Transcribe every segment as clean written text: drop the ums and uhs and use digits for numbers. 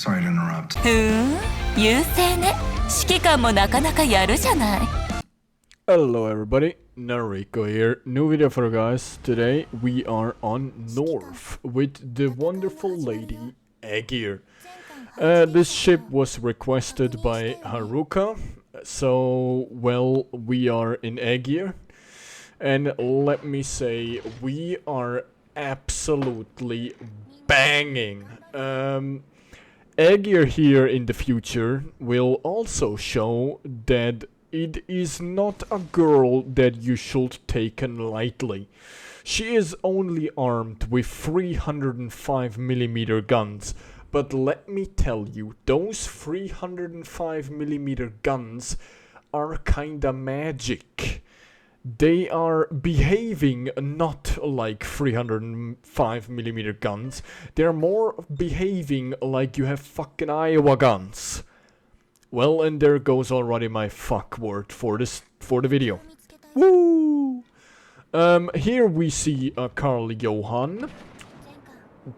Sorry to interrupt. 優勢ね。指揮官もなかなかやるじゃない。Hello everybody, Nariko here. New video for you guys. Today we are on North with the wonderful lady Aegir. This ship was requested by Haruka, so well we are in Aegir. And let me say, we are absolutely banging. Aegir here in the future will also show that it is not a girl that you should take lightly. She is only armed with 305mm guns, but let me tell you, those 305mm guns are kinda magic. They are behaving not like 305mm guns, they're more behaving like you have fucking Iowa guns. Well, and there goes already my fuck word for the video. Woo! Here we see Carl Johan.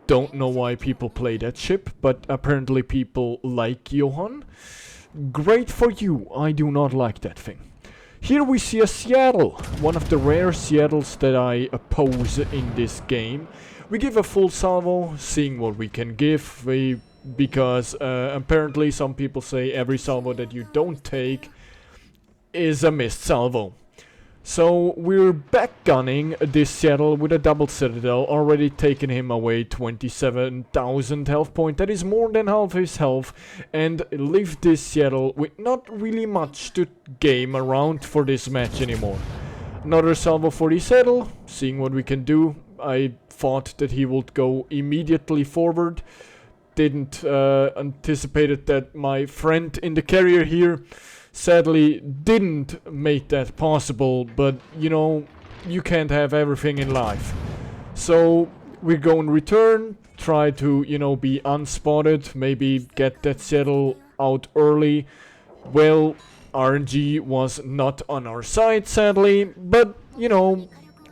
Don't know why people play that ship, but apparently people like Johan. Great for you, I do not like that thing. Here we see a Seattle, one of the rare Seattles that I oppose in this game. We give a full salvo, seeing what we can give, because apparently some people say every salvo that you don't take is a missed salvo. So we're back gunning this Seattle with a double citadel, already taken him away 27,000 health point, that is more than half his health, and leave this Seattle with not really much to game around for this match anymore. Another salvo for the Seattle, seeing what we can do. I thought that he would go immediately forward, didn't anticipated that my friend in the carrier here sadly didn't make that possible, but you know, you can't have everything in life. So we're going to return, try to, you know, be unspotted, maybe get that settle out early. Well, RNG was not on our side sadly, but you know,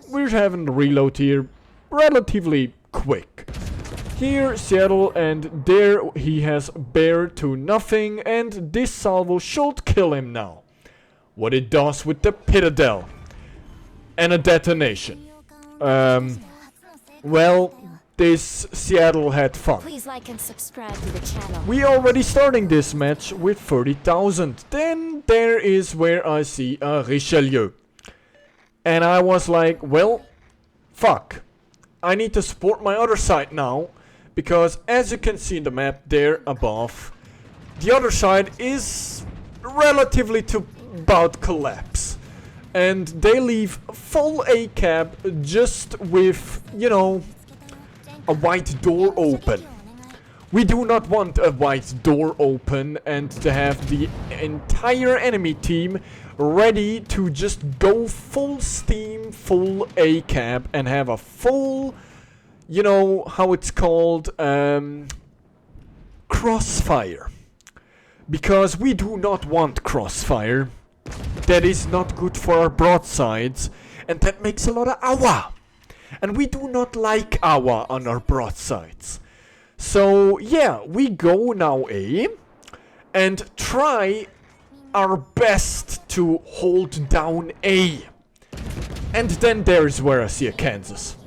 we're having the reload here relatively quick. Here, Seattle, and there he has bear to nothing, and this salvo should kill him now. What it does with the Pitadel. And a detonation. Well, this Seattle had fun. Please like and subscribe to the channel. We already starting this match with 30,000. Then there is where I see a Richelieu. And I was like, well, fuck. I need to support my other side now. Because as you can see in the map there above, the other side is relatively to about collapse. And they leave full ACAB just with, you know, a white door open. We do not want a white door open and to have the entire enemy team ready to just go full steam, full ACAB and have a full, you know how it's called, crossfire. Because we do not want crossfire. That is not good for our broadsides, and that makes a lot of awa. And we do not like awa on our broadsides. So yeah, we go now A, and try our best to hold down A. And then there is where I see a Kansas.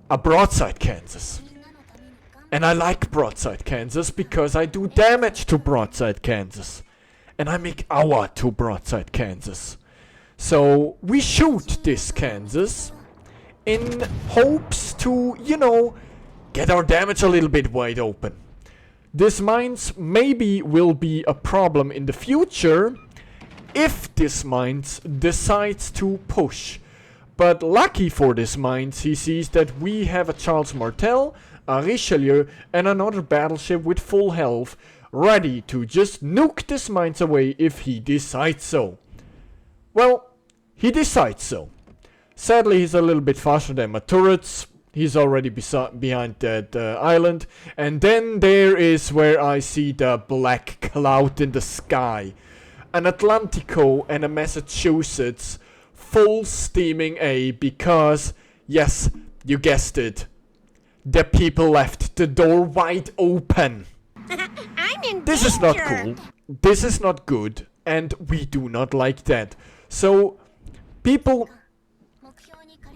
A broadside Kansas. And I like broadside Kansas because I do damage to broadside Kansas. And I make awa to broadside Kansas. So we shoot this Kansas in hopes to, you know, get our damage a little bit wide open. This mines maybe will be a problem in the future if this mines decides to push. But lucky for this mines, he sees that we have a Charles Martel, a Richelieu, and another battleship with full health, ready to just nuke this mines away if he decides so. Well, he decides so. Sadly, he's a little bit faster than my turrets. He's already behind that island. And then there is where I see the black cloud in the sky. An Atlantico and a Massachusetts full steaming A because, yes, you guessed it, the people left the door wide open. this is not cool. This is not good, and we do not like that. So people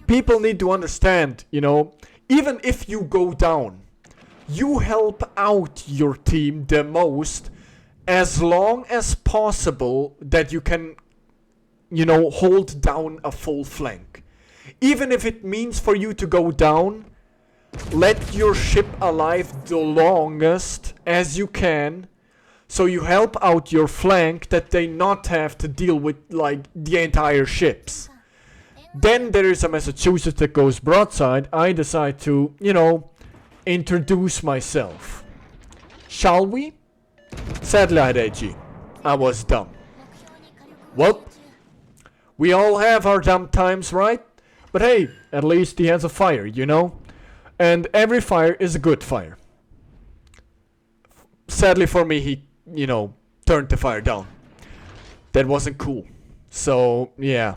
need to understand, you know, even if you go down, you help out your team the most as long as possible that you can, you know, hold down a full flank. Even if it means for you to go down, let your ship alive the longest as you can, so you help out your flank that they not have to deal with like the entire ships. Then there is a Massachusetts that goes broadside. I decide to, you know, introduce myself. Shall we? Sadly I had AG. I was dumb. Well, we all have our dumb times, right? But hey, at least he has a fire, you know? And every fire is a good fire. Sadly for me, he, you know, turned the fire down. That wasn't cool. So, yeah.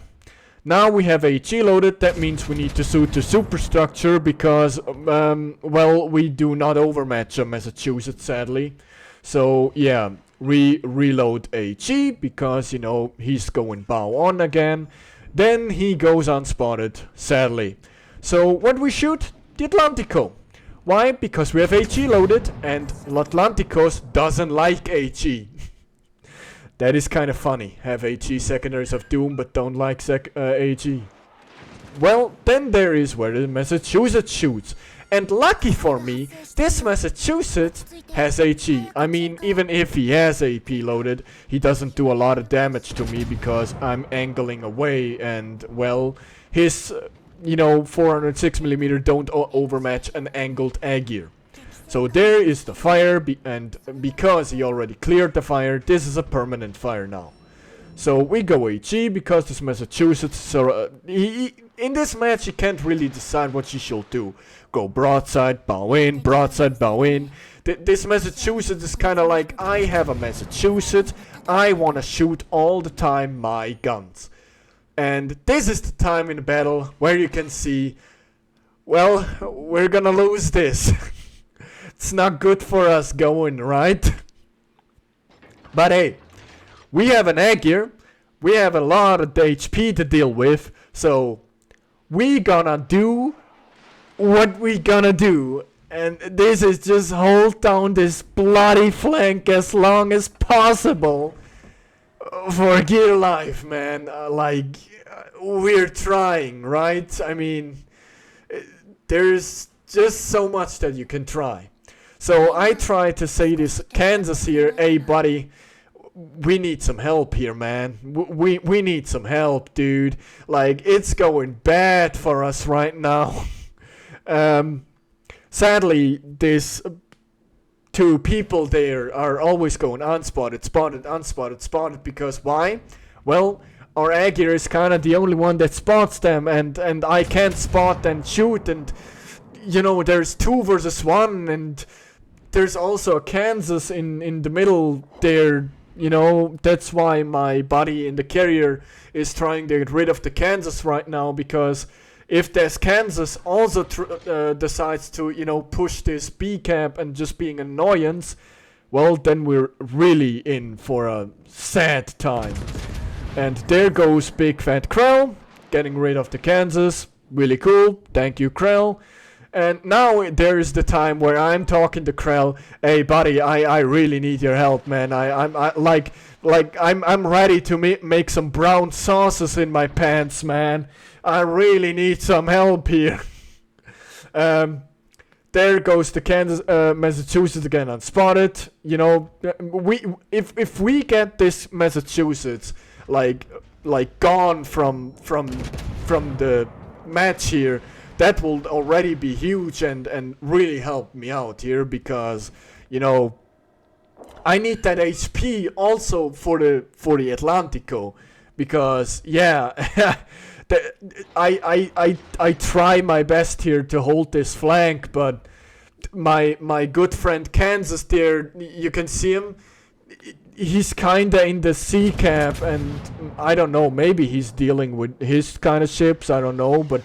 Now we have HE loaded. That means we need to suit the superstructure because, well, we do not overmatch Massachusetts, sadly. So, yeah, reload HE because, you know, he's going bow on again. Then he goes unspotted, sadly. So, what we shoot? The Atlantico. Why? Because we have HE loaded and Atlanticos doesn't like HE. That is kind of funny. Have HE secondaries of Doom but don't like HE. Well, then there is where the Massachusetts shoots. And lucky for me, this Massachusetts has HE. I mean, even if he has AP loaded, he doesn't do a lot of damage to me because I'm angling away and, well, his, you know, 406mm don't overmatch an angled Aegir. So there is the fire, and because he already cleared the fire, this is a permanent fire now. So we go HE because this Massachusetts, so in this match he can't really decide what he should do. Go broadside, bow in, broadside, bow in. This Massachusetts is kind of like, I have a Massachusetts, I want to shoot all the time my guns. And this is the time in the battle where you can see, well, we're gonna lose this. It's not good for us going, right? But hey, we have an Aegir, we have a lot of HP to deal with, so we gonna do what we gonna do. And this is just hold down this bloody flank as long as possible for gear life, man. We're trying, right? I mean, there's just so much that you can try. So I try to say this Kansas here, hey buddy, we need some help here, man. We need some help, dude. Like, it's going bad for us right now. Sadly, these two people there are always going unspotted, spotted, unspotted, spotted, because why? Well, our Aegir is kind of the only one that spots them, and I can't spot and shoot, and, you know, there's 2 versus 1, and there's also a Kansas in the middle there, you know. That's why my buddy in the carrier is trying to get rid of the Kansas right now, because if this Kansas also decides to, you know, push this B cap and just being an annoyance, well, then we're really in for a sad time. And there goes Big Fat Krell, getting rid of the Kansas. Really cool, thank you Krell. And now there is the time where I'm talking to Krell. Hey buddy, I really need your help, man. I'm ready to make some brown sauces in my pants, man. I really need some help here. There goes the Kansas, Massachusetts again unspotted. You know, if we get this Massachusetts like gone from the match here, that will already be huge and really help me out here, because, you know, I need that HP also for the Atlantico, because yeah, I try my best here to hold this flank, but my good friend Kansas there, you can see him. He's kinda in the C cap, and I don't know, maybe he's dealing with his kind of ships, I don't know, but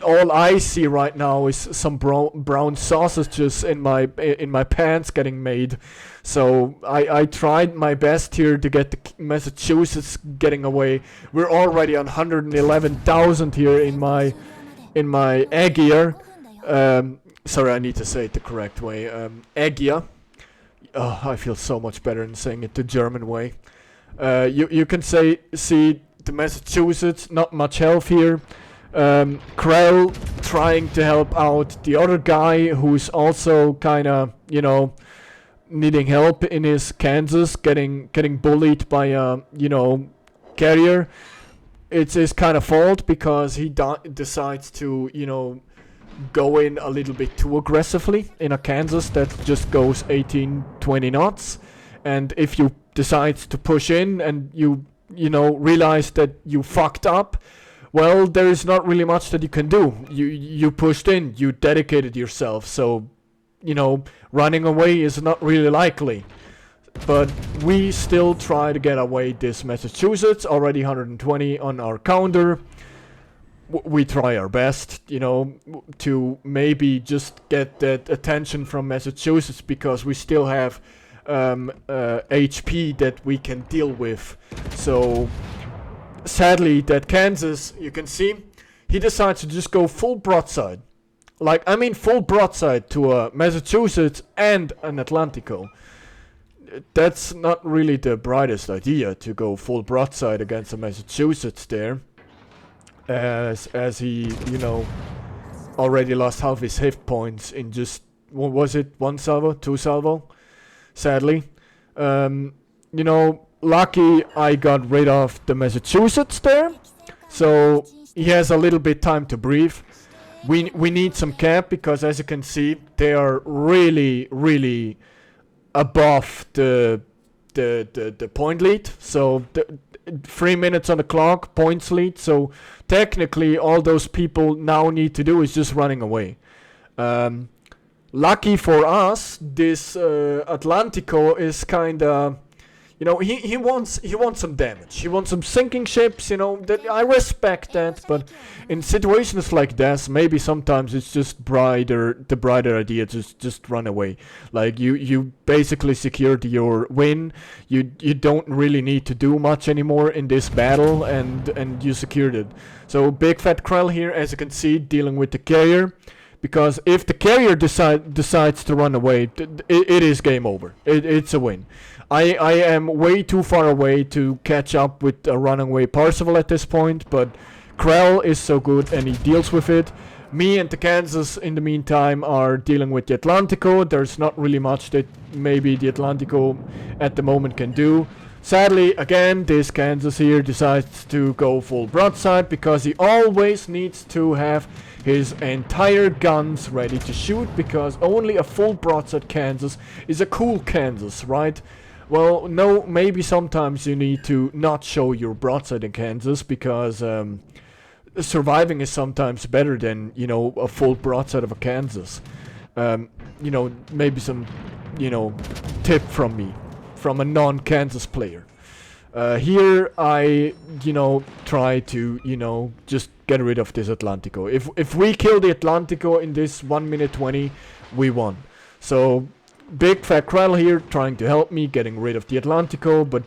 all I see right now is some brown sausages in my pants getting made. So I tried my best here to get the Massachusetts getting away. We're already on 111,000 here in my Aegir. Sorry, I need to say it the correct way. Aegir. Oh, I feel so much better in saying it the German way. You can see the Massachusetts, not much health here. Krell trying to help out the other guy who's also kinda, needing help in his Kansas, getting bullied by a, carrier. It's his kind of fault because he decides to, go in a little bit too aggressively in a Kansas that just goes 18-20 knots. And if you decide to push in and you realize that you fucked up, well, there is not really much that you can do. You pushed in, you dedicated yourself, so, running away is not really likely. But we still try to get away this Massachusetts, already 120 on our counter. We try our best, to maybe just get that attention from Massachusetts because we still have HP that we can deal with. So sadly, that Kansas, you can see, he decides to just go full broadside. Full broadside to a Massachusetts and an Atlantico. That's not really the brightest idea to go full broadside against a Massachusetts there. As he, already lost half his hit points in just, what was it, 1 salvo, 2 salvo? Sadly. Lucky I got rid of the Massachusetts there. So he has a little bit time to breathe. We need some cap because as you can see, they are really, really above the point lead. So 3 minutes on the clock, points lead. So technically all those people now need to do is just running away. Lucky for us, this Atlantico is kinda, he wants some damage. He wants some sinking ships, that I respect that, but in situations like this, maybe sometimes it's just the brighter idea to just run away. Like you basically secured your win. You don't really need to do much anymore in this battle, and you secured it. So Big Fat Krell here, as you can see, dealing with the carrier. Because if the carrier decides to run away, it is game over. It's a win. I am way too far away to catch up with a runaway Parsifal at this point, but Krell is so good and he deals with it. Me and the Kansas, in the meantime, are dealing with the Atlantico. There's not really much that maybe the Atlantico at the moment can do. Sadly, again, this Kansas here decides to go full broadside because he always needs to have his entire guns ready to shoot, because only a full broadside Kansas is a cool Kansas, right? Well, no, maybe sometimes you need to not show your broadside in Kansas because surviving is sometimes better than, a full broadside of a Kansas. Maybe some, tip from me, from a non-Kansas player. Here I, try to, just get rid of this Atlantico. If we kill the Atlantico in this 1 minute 20, we won. So Big Fat Krell here trying to help me getting rid of the Atlantico, but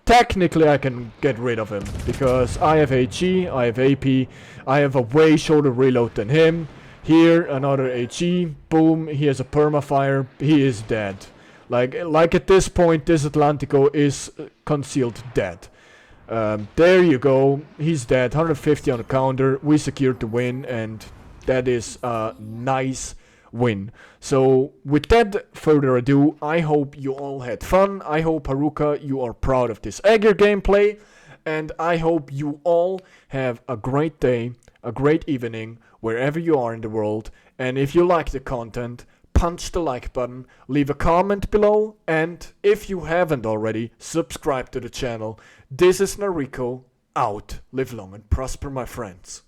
technically I can get rid of him because I have HE, I have AP, I have a way shorter reload than him. Here another HE, boom, he has a permafire, he is dead. Like at this point, this Atlantico is concealed dead. There you go, he's dead, 150 on the counter, we secured the win, and that is a nice win. So without further ado, I hope you all had fun. I hope, Haruka, you are proud of this Aegir gameplay, and I hope you all have a great day, a great evening, wherever you are in the world. And if you like the content, punch the like button, leave a comment below, and if you haven't already, subscribe to the channel. This is Nariko, out. Live long and prosper, my friends.